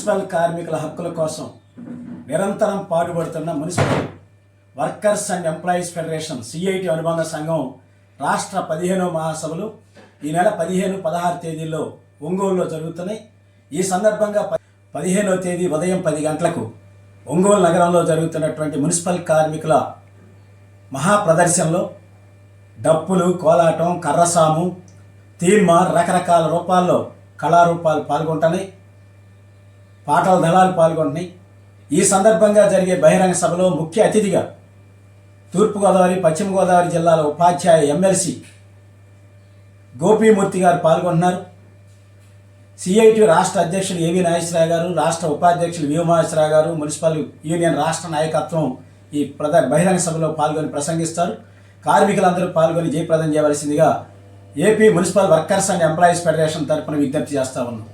Municipal కార్మికుల హక్కుల కోసం నిరంతరం పాటుపడుతున్న municipal workers and employees federation CIT అనుబంధ సంఘం రాష్ట్ర 15వ మహాసభలు ఈ నెల 15, 16 తేదీల్లో ఒంగోలులో జరుగుతున్నాయి. ఈ సందర్భంగా 15వ తేదీ ఉదయం 10 గంటలకు ఒంగోలు నగరంలో జరుగుతున్నటువంటి మున్సిపల్ కార్మికుల మహాప్రదర్శనలో డప్పులు, కోలాటం, కర్రసాము, తీన్మార్ రకరకాల రూపాల్లో కళారూపాలు పాల్గొంటున్నాయి, పాటల దళాలు పాల్గొంటున్నాయి. ఈ సందర్భంగా జరిగే బహిరంగ సభలో ముఖ్య అతిథిగా తూర్పుగోదావరి, పశ్చిమ గోదావరి జిల్లాల ఉపాధ్యాయ ఎమ్మెల్సీ గోపీమూర్తి గారు పాల్గొంటున్నారు. సిఐటి రాష్ట్ర అధ్యక్షులు ఏవి నాగేశ్వరరావు గారు, రాష్ట్ర ఉపాధ్యక్షులు వి మహేశ్వరరావు గారు, మున్సిపల్ యూనియన్ రాష్ట్ర నాయకత్వం ఈ బహిరంగ సభలో పాల్గొని ప్రసంగిస్తారు. కార్మికులందరూ పాల్గొని జయప్రదం చేయవలసిందిగా AP municipal workers and employees federation తరఫున విజ్ఞప్తి చేస్తా ఉన్నాం.